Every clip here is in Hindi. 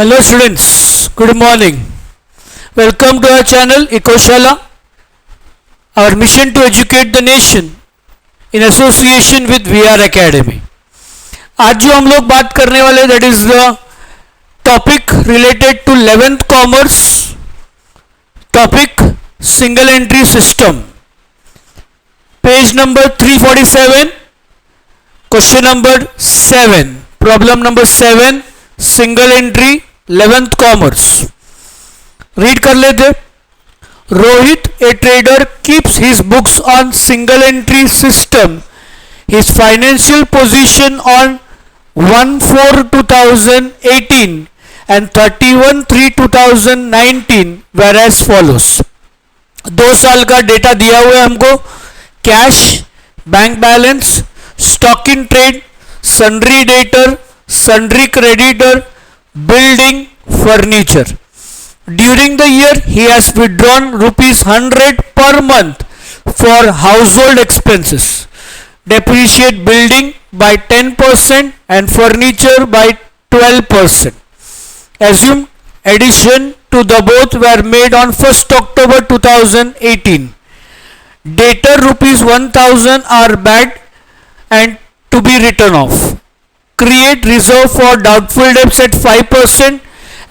Hello students, good morning. Welcome to our channel Ekoshala. Our mission to educate the nation in association with VR Academy. आज जो हम लोग बात करने वाले that is the topic related to 11th commerce topic single entry system. Page number 347, question number 7, problem number 7, single entry 11th commerce. Read कर लेते. Rohit a trader keeps his books on single entry system. His financial position on 1/4/2018 and 31/3/2019 were as follows. 2 साल का डेटा दिया हुआ है हमको. Cash, bank balance, stock in trade, sundry debtor, sundry creditor, building, furniture. During the year he has withdrawn rupees 100 per month for household expenses. Depreciate building by 10% and furniture by 12%. Assume addition to the both were made on 1st October 2018. Debtor rupees 1000 are bad and to be written off. Create reserve for doubtful debts at 5%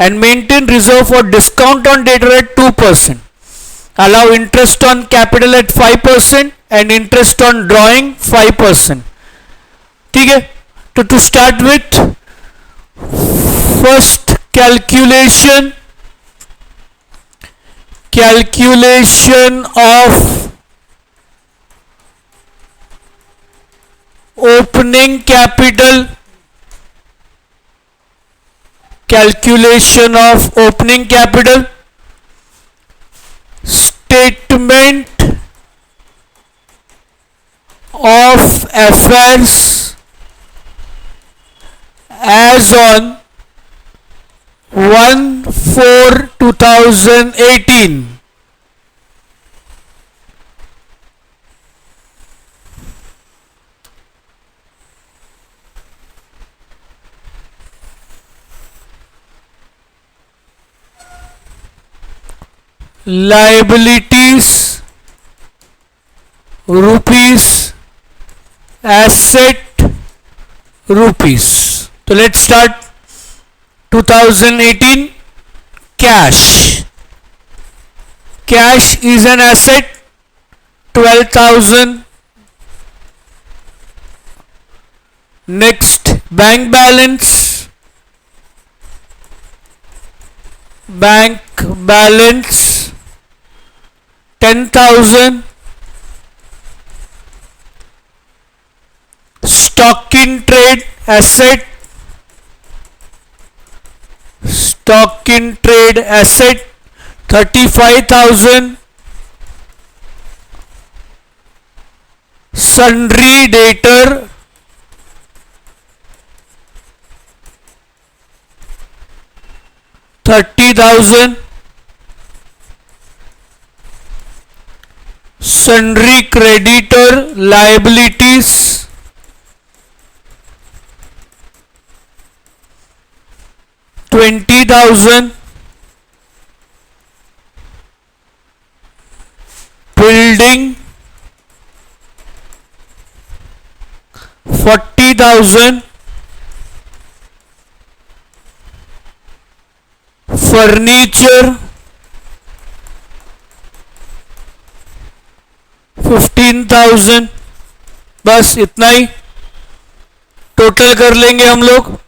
and maintain reserve for discount on debtor at 2%. Allow interest on capital at 5% and interest on drawing 5%. ठीक है. तो to start with, first calculation of opening capital. Calculation of opening capital. Statement of affairs as on 1/4/2018. Liabilities rupees, asset rupees. So let's start. 2018 cash. Cash is an asset, 12,000. Next, bank balance. Bank balance 10,000. Stock in trade asset. Stock in trade asset 35,000. Sundry debtor 30,000. Sundry creditor liabilities 20,000. Building 40,000. Furniture 15,000. बस इतना ही. टोटल कर लेंगे हम लोग.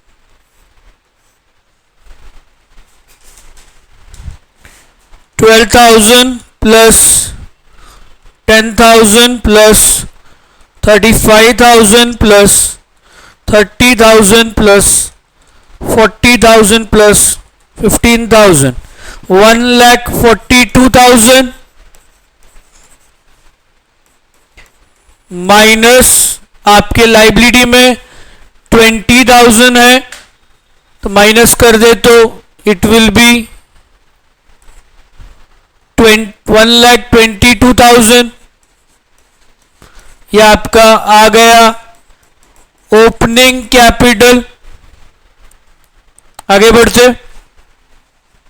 12,000 plus 10,000 plus 35,000 plus 30,000 plus 40,000 plus 15,000. 1,42,000 minus आपके लाइबिलिटी में 20,000 है तो माइनस कर दे तो इट विल बी 1,22,000. यह आपका आ गया ओपनिंग कैपिटल. आगे बढ़ते.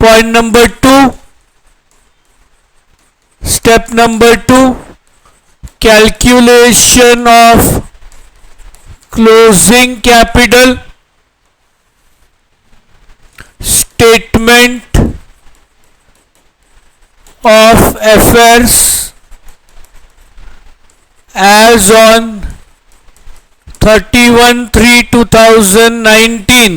Point number 2, step number 2, calculation of closing capital, statement of affairs as on 31/3/2019.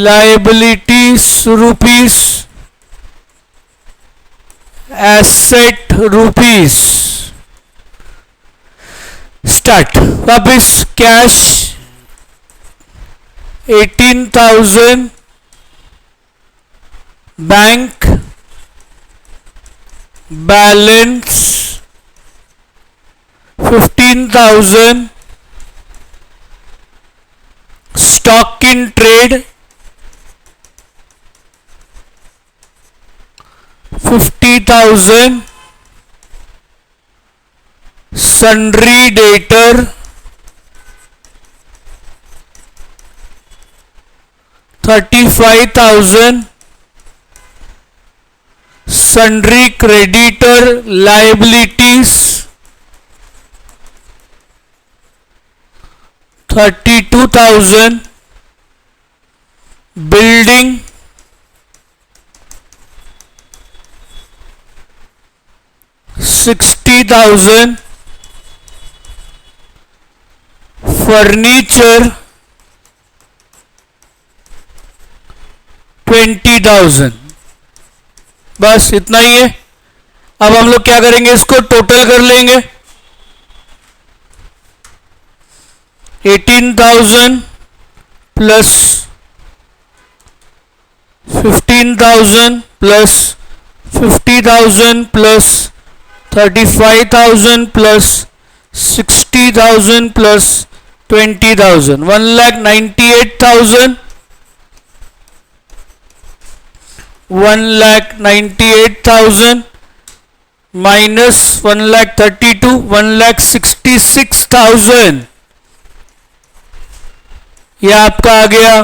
Liabilities rupees, asset rupees. Start. वापिस cash 18,000, bank balance 15,000, stock in trade 50,000, sundry debtor 35,000, sundry creditor liabilities 32,000, building 60,000, furniture 20,000। बस इतना ही है। अब हम लोग क्या करेंगे, इसको टोटल कर लेंगे। 18,000 plus 15,000 plus 50,000 plus 35,000 plus 60,000 plus 20,000, 1,98,000, 1,98,000 minus 1,32, 1,66,000। यह आपका आ गया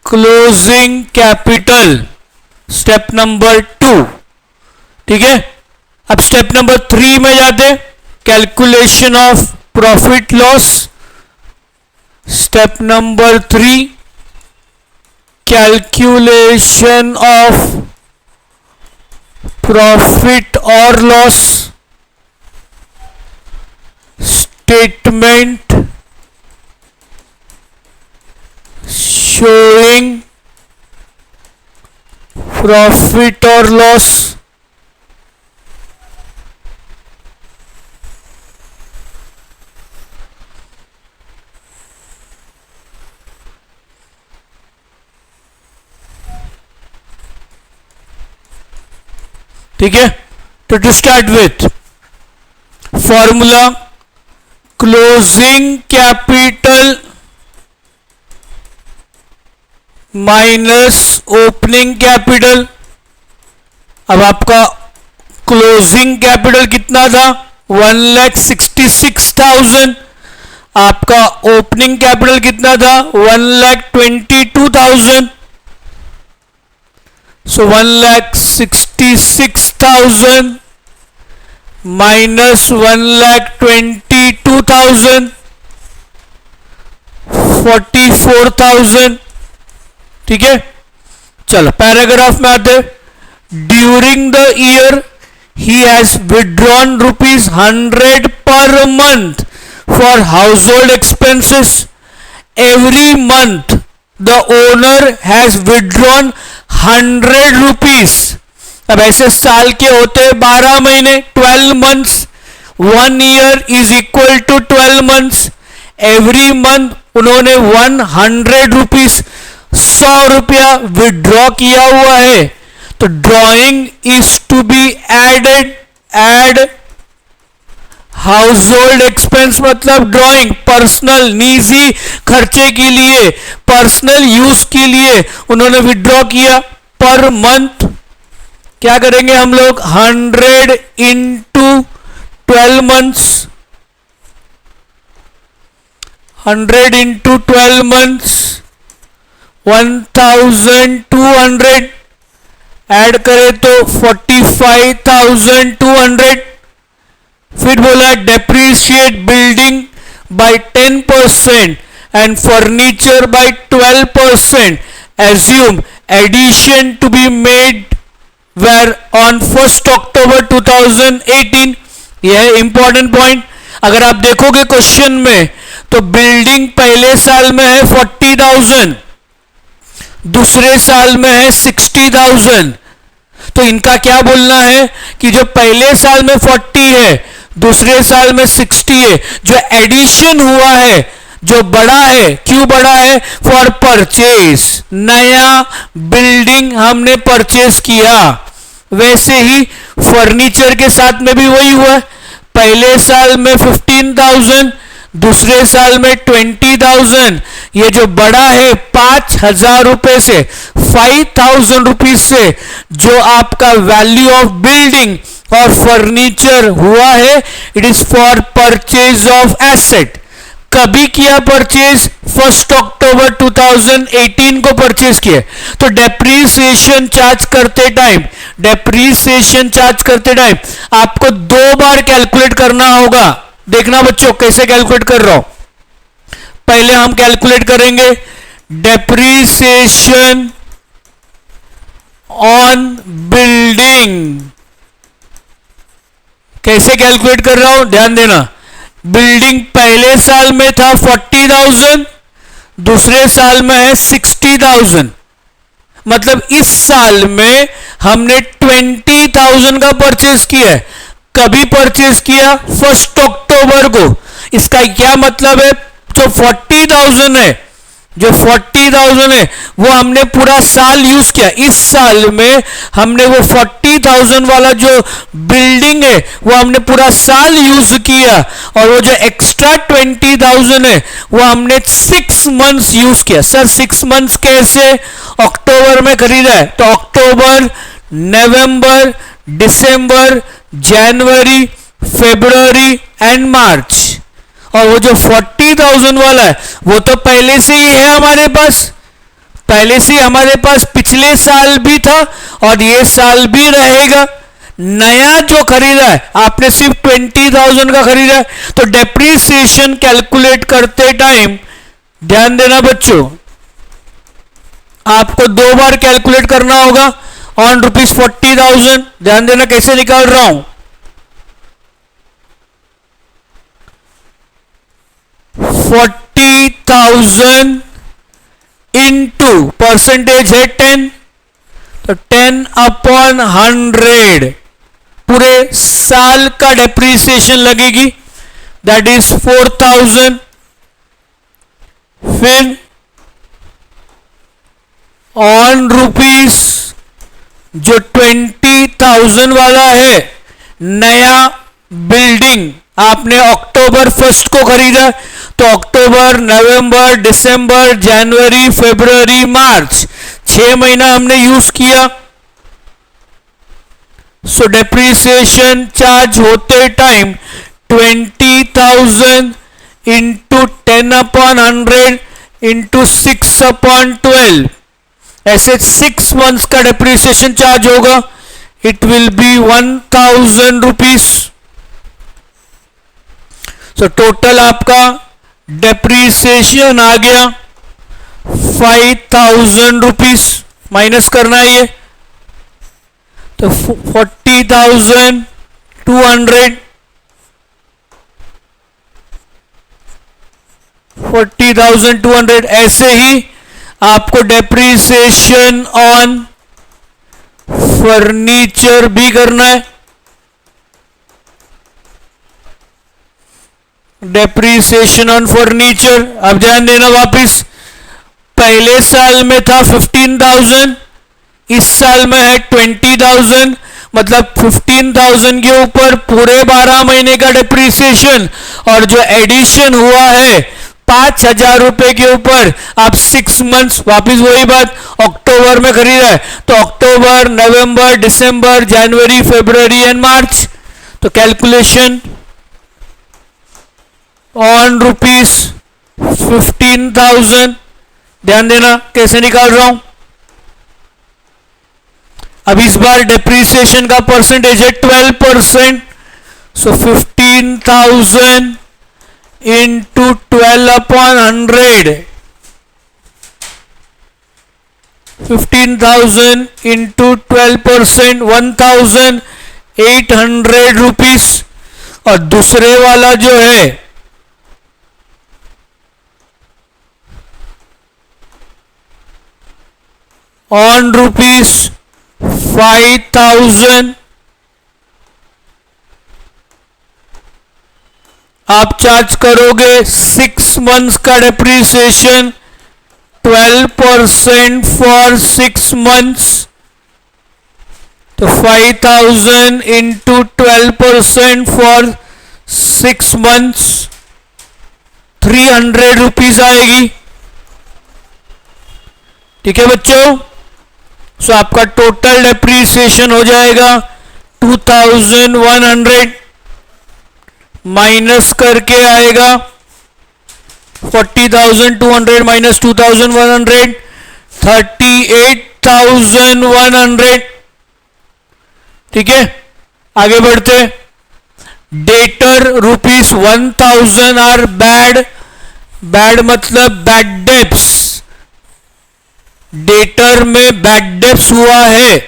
क्लोजिंग कैपिटल, स्टेप नंबर 2। ठीक है, अब स्टेप नंबर 3 में जाते, calculation of profit loss. Step number 3, calculation of profit और लॉस, स्टेटमेंट शोइंग प्रॉफिट और लॉस, ठीक है। तो to start with formula, closing capital minus opening capital. अब आपका क्लोजिंग कैपिटल कितना था, 1,66,000। आपका ओपनिंग कैपिटल कितना था, 1,22,000। So 1,66,000 minus 1,22,000, 44,000। ठीक है, चलो पैराग्राफ में आते। During the year he has withdrawn ₹100 per month for house hold expenses. Every month the owner has withdrawn ₹100। अब ऐसे साल के होते हैं 12 महीने, 12 months. 1 year is equal to 12 months. Every month उन्होंने ₹100, 100 रुपया विड्रॉ किया हुआ है। तो drawing is to be added, add household expense मतलब ड्रॉइंग पर्सनल निजी खर्चे के लिए, पर्सनल यूज के लिए उन्होंने विड्रॉ किया पर मंथ क्या करेंगे हम लोग 100 इंटू 12 मंथ्स, 100 इंटू 12 मंथ्स 1200, ऐड करें तो 45,200। फिर बोला depreciate building by 10% and furniture by 12%, assume addition to be made were on 1 October 2018। यह है इंपॉर्टेंट पॉइंट। अगर आप देखोगे क्वेश्चन में तो बिल्डिंग पहले साल में है 40,000, दूसरे साल में है 60,000। तो इनका क्या बोलना है कि जो पहले साल में 40 है, दूसरे साल में 60 है, जो एडिशन हुआ है, जो बड़ा है, क्यों बड़ा है? फॉर परचेज, नया बिल्डिंग हमने परचेज किया। वैसे ही फर्नीचर के साथ में भी वही हुआ है, पहले साल में 15,000, दूसरे साल में 20,000। ये जो बड़ा है 5,000 रुपए से, 5,000 रुपीज से जो आपका वैल्यू ऑफ बिल्डिंग और फर्नीचर हुआ है, it is for purchase of asset. कभी किया परचेज? 1 अक्टूबर 2018 को परचेज किया। तो डेप्रीसिएशन चार्ज करते टाइम, आपको 2 बार कैलकुलेट करना होगा। देखना बच्चों कैसे कैलकुलेट कर रहा हूं। पहले हम कैलकुलेट करेंगे डेप्रीसिएशन ऑन बिल्डिंग। कैसे कैलकुलेट कर रहा हूं, ध्यान देना। बिल्डिंग पहले साल में था 40,000, दूसरे साल में है 60,000। मतलब इस साल में हमने 20,000 का परचेज किया है। कभी परचेज किया? 1 अक्टूबर को। इसका क्या मतलब है? जो 40,000 है, वो हमने पूरा साल यूज किया। इस साल में हमने वो 40,000 वाला जो बिल्डिंग है वो हमने पूरा साल यूज किया, और वो जो एक्स्ट्रा 20,000 है वो हमने 6 मंथ्स यूज किया। सर 6 मंथ्स कैसे? अक्टूबर में खरीदा है तो अक्टूबर, नवंबर, दिसंबर, जनवरी, फरवरी एंड मार्च। और वो जो 40,000 वाला है वो तो पहले से ही है हमारे पास, पिछले साल भी था और ये साल भी रहेगा। नया जो खरीदा है आपने सिर्फ 20,000 का खरीदा है। तो डेप्रीसिएशन कैलकुलेट करते टाइम ध्यान देना बच्चों, आपको 2 बार कैलकुलेट करना होगा ऑन ₹40,000। ध्यान देना कैसे निकाल रहा हूं। 40,000 इंटू परसेंटेज है 10, तो 10/100 पूरे साल का डेप्रीसिएशन लगेगी, दैट इज 4,000। फिर ऑन रुपीस जो 20,000 वाला है, नया बिल्डिंग आपने अक्टूबर 1 को खरीदा, तो अक्टूबर, नवंबर, दिसंबर, जनवरी, फरवरी, मार्च 6 महीना हमने यूज किया। सो डेप्रीसिएशन चार्ज होते टाइम 20,000 इंटू 10/100 इंटू 6/12, ऐसे 6 मंथ्स का डेप्रीसिएशन चार्ज होगा। It will be 1,000 rupees. तो टोटल आपका डेप्रीसिएशन आ गया 5,000 रुपीज। माइनस करना है ये, तो 40,200, 40,200। ऐसे ही आपको डेप्रीसिएशन ऑन फर्नीचर भी करना है। डेप्रीसिएशन ऑन फर्नीचर, अब ध्यान देना वापिस, पहले साल में था 15,000, इस साल में है 20,000। मतलब 15,000 के ऊपर पूरे 12 महीने का डेप्रीसिएशन, और जो एडिशन हुआ है 5,000 रुपए के ऊपर आप 6 मंथ्स, वापिस वही बात, अक्टूबर में खरीदा है तो अक्टूबर, नवंबर, दिसंबर, जनवरी, फरवरी एंड मार्च, तो कैलकुलेशन ऑन ₹15,000, ध्यान देना कैसे निकाल रहा हूं। अब इस बार डेप्रीसिएशन का परसेंटेज है 12%, सो 15,000 into 12/100, 15,000 into 12%, 1,800 रुपीस। और दूसरे वाला जो है ऑन ₹5,000 आप चार्ज करोगे 6 मंथ्स का डेप्रीसिएशन, 12% फॉर 6 मंथ्स, तो 5,000 इंटू 12% फॉर 6 मंथ्स 300 रुपीज आएगी। ठीक है बच्चों, सो आपका टोटल डेप्रीसिएशन हो जाएगा 2,100 माइनस करके आएगा 40,200 माइनस 2,100, 38,100। ठीक है, आगे बढ़ते। डेटर ₹1,000 आर बैड, बैड मतलब बैड डेप्स, डेटर में बैड डेप्स हुआ है,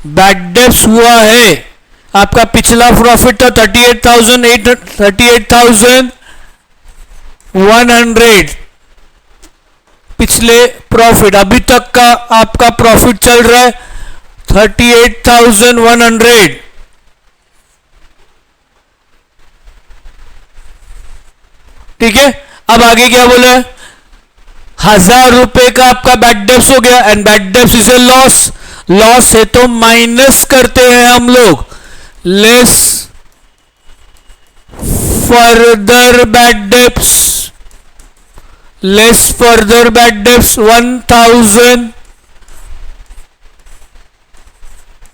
बैड डेप्स हुआ है। आपका पिछला प्रॉफिट था 38,100 पिछले प्रॉफिट, अभी तक का आपका प्रॉफिट चल रहा है 38,100। ठीक है, अब आगे क्या बोला है, 1,000 रुपए का आपका बैड डेप्स हो गया, and bad debts is a loss, loss है तो माइनस करते हैं हम लोग, less further bad debts, less further bad debts 1,000,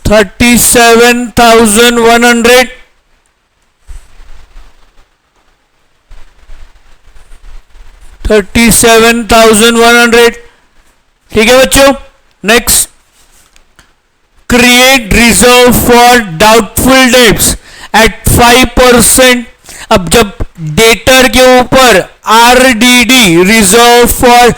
37,100। ठीक है बच्चों, next, create reserve for doubtful debts at 5%। अब जब डेटर के ऊपर RDD, reserve for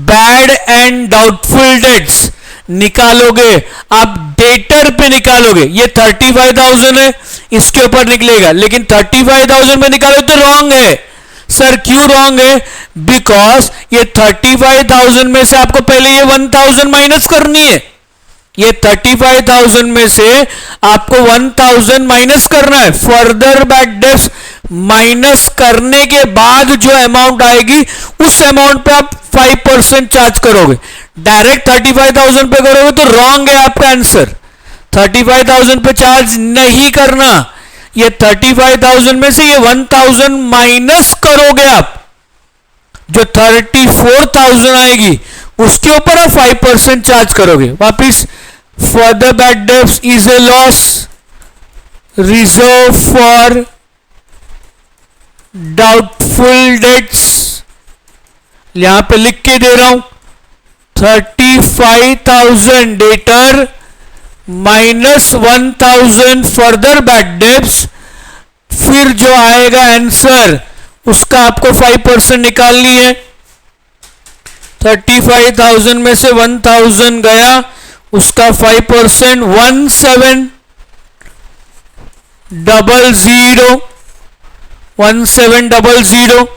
bad and doubtful debts निकालोगे, आप डेटर पे निकालोगे, ये 35,000 है, इसके ऊपर निकलेगा, लेकिन 35,000 में निकालो तो रॉन्ग है। सर क्यों रॉन्ग है? बिकॉज ये 35,000 में से आपको पहले ये 1,000 माइनस करनी है, ये 35,000 में से आपको 1,000 माइनस करना है। फर्दर बैड डेप्स माइनस करने के बाद जो अमाउंट आएगी उस अमाउंट पे आप 5% चार्ज करोगे। डायरेक्ट 35,000 पे करोगे तो रॉन्ग है आपका आंसर, 35,000 पे चार्ज नहीं करना। ये 35,000 में से ये 1,000 माइनस करोगे आप, जो 34,000 आएगी उसके ऊपर आप 5% चार्ज करोगे। वापिस, further bad debts is a loss, reserve for doubtful debts, यहां पे लिख के दे रहा हूं 35,000 debtor minus 1,000 further bad debts, फिर जो आएगा आंसर उसका आपको 5% निकालनी है। 35,000 में से 1,000 गया, उसका 5% 1700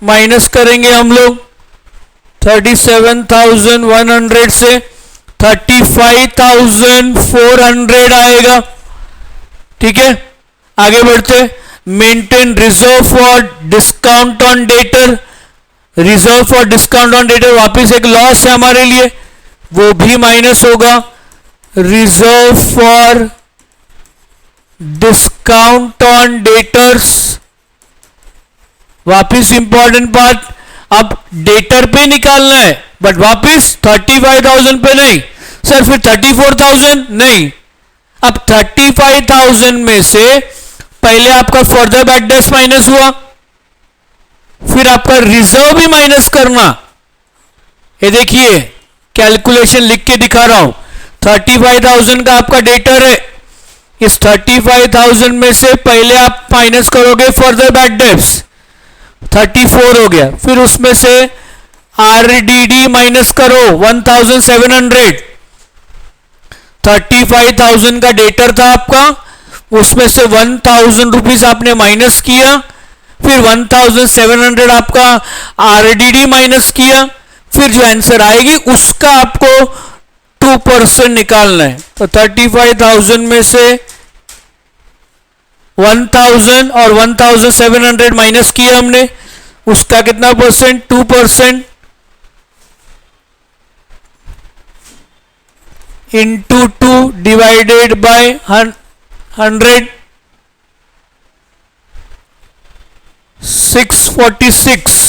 माइनस करेंगे हम लोग 37,100 से 35,400 आएगा। ठीक है, आगे बढ़ते। Maintain reserve for discount on debtor, reserve for discount on debtor वापिस एक लॉस है हमारे लिए, वो भी माइनस होगा। Reserve for discount on debtors वापिस इंपॉर्टेंट पार्ट, अब डेटर पे निकालना है बट वापिस 35,000 पे नहीं सर, फिर 34,000 नहीं। अब 35,000 में से पहले आपका फर्दर बैड डेट्स माइनस हुआ, फिर आपका रिजर्व भी माइनस करना। ये देखिए कैलकुलेशन लिख के दिखा रहा हूं, 35,000 का आपका डेटर है, इस 35,000 में से पहले आप माइनस करोगे फर्दर बैड डेट्स, 34 हो गया, फिर उसमें से आरडीडी माइनस करो 1,700, 35,000 का डेटर था आपका, उसमें से 1,000 रुपीज आपने माइनस किया, फिर 1,700 आपका आरडीडी माइनस किया, फिर जो आंसर आएगी उसका आपको 2% निकालना है। तो 35,000 में से 1,000 और 1,700 माइनस किया हमने, उसका कितना परसेंट, 2%, इंटू 2 डिवाइडेड बाय 100, 646।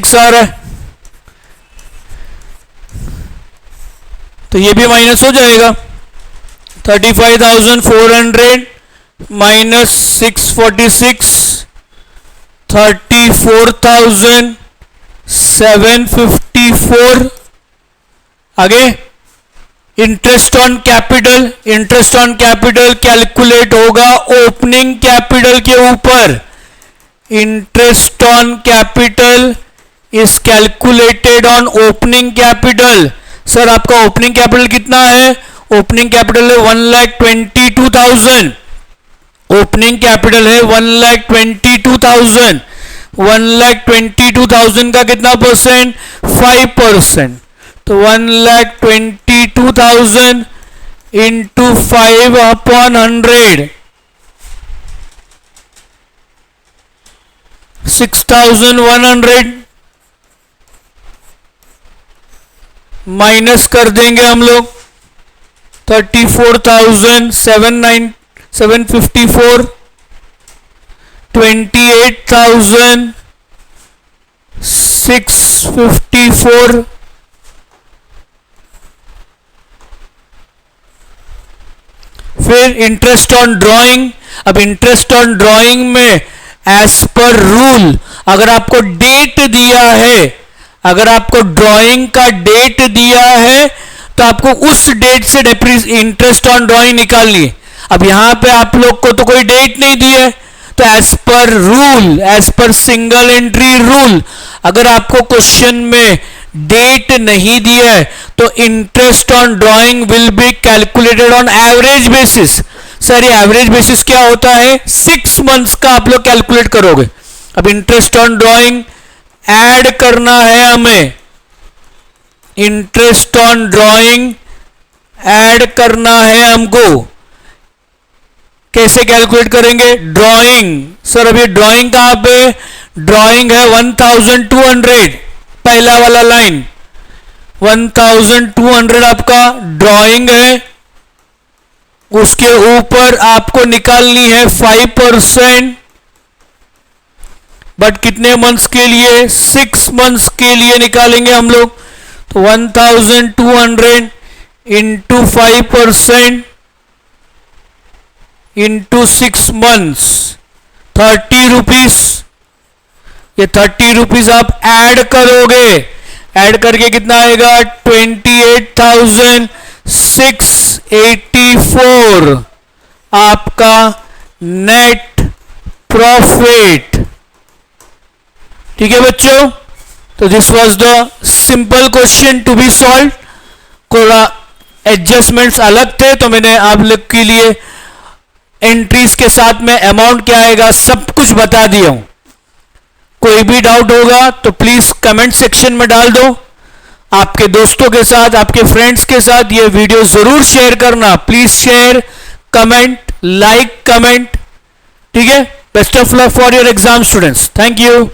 आ रहा है, तो ये भी माइनस हो जाएगा। 35,400 माइनस 646, 34,754। आगे interest on capital, interest on capital calculate होगा ओपनिंग कैपिटल के ऊपर। Interest on capital is calculated on opening capital. Sir आपका ओपनिंग कैपिटल कितना है, ओपनिंग कैपिटल है 1,22,000, ओपनिंग कैपिटल है 1,22,000, 1,22,000 का कितना परसेंट, 5%। तो 1,22,000 इंटू 5/100, 6,100 माइनस कर देंगे हम लोग 34,754, 28,654, फिर इंटरेस्ट ऑन ड्राइंग। अब इंटरेस्ट ऑन ड्राइंग में एज पर रूल अगर आपको डेट दिया है, अगर आपको ड्राइंग का डेट दिया है तो आपको उस डेट से इंटरेस्ट ऑन ड्राइंग निकालनी है। अब यहां पे आप लोग को तो कोई डेट नहीं दी है, तो as per rule, as per single entry rule, अगर आपको क्वेश्चन में डेट नहीं दिया है तो interest on drawing will be calculated on average basis. Sir ये एवरेज बेसिस क्या होता है, 6 मंथ्स का आप लोग कैलकुलेट करोगे। अब इंटरेस्ट ऑन ड्राइंग ऐड करना है हमें, इंटरेस्ट ऑन ड्राइंग ऐड करना है हमको। कैसे कैलकुलेट करेंगे, ड्राइंग, सर अभी ड्राइंग कहां पे, ड्राइंग है 1,200, पहला वाला लाइन 1,200 आपका ड्राइंग है, उसके ऊपर आपको निकालनी है 5%, बट कितने मंथ्स के लिए, 6 मंथ्स के लिए निकालेंगे हम लोग। तो 1,200 इंटू 5% इंटू 6 मंथ्स 30 रुपीज। ये 30 रुपीज आप ऐड करोगे, ऐड करके कितना आएगा 28,684 आपका नेट प्रॉफिट। ठीक है बच्चों, तो this was the simple question to be solve. थोड़ा एडजस्टमेंट्स अलग थे तो मैंने आप लोग के लिए एंट्रीज के साथ में अमाउंट क्या आएगा सब कुछ बता दिया हूं। कोई भी डाउट होगा तो प्लीज कमेंट सेक्शन में डाल दो। आपके दोस्तों के साथ, आपके फ्रेंड्स के साथ ये वीडियो जरूर शेयर करना। Please share, comment, like, comment. ठीक है, best of luck for your exam students, thank you.